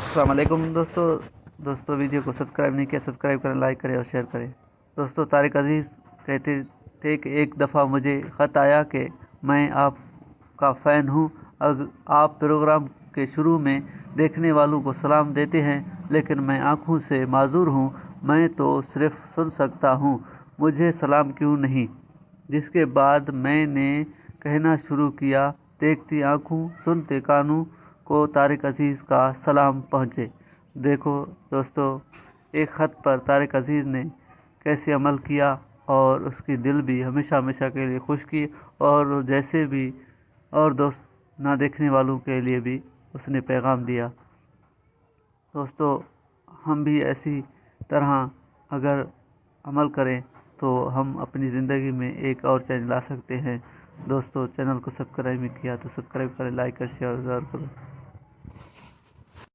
अस्सलाम वालेकुम दोस्तों वीडियो को सब्सक्राइब नहीं किया, सब्सक्राइब करें, लाइक करें और शेयर करें। दोस्तों, तारिक अजीज़ कहते थे कि एक दफ़ा मुझे ख़त आया कि मैं आपका फ़ैन हूँ। आप प्रोग्राम के शुरू में देखने वालों को सलाम देते हैं, लेकिन मैं आँखों से माज़ूर हूँ। मैं तो सिर्फ़ सुन सकता हूँ, मुझे सलाम क्यों नहीं। जिसके बाद मैंने कहना शुरू किया, देखती आँखों सुनते कानों को तारिक अजीज़ का सलाम पहुँचे। देखो दोस्तों, एक ख़त पर तारिक अजीज़ ने कैसे अमल किया और उसकी दिल भी हमेशा हमेशा के लिए खुश की, और जैसे भी और दोस्त ना देखने वालों के लिए भी उसने पैगाम दिया। दोस्तों, हम भी ऐसी तरह अगर अमल करें तो हम अपनी ज़िंदगी में एक और चेंज ला सकते हैं। दोस्तों, चैनल को सब्सक्राइब नहीं किया तो सब्सक्राइब करें, लाइक करें, शेयर करें।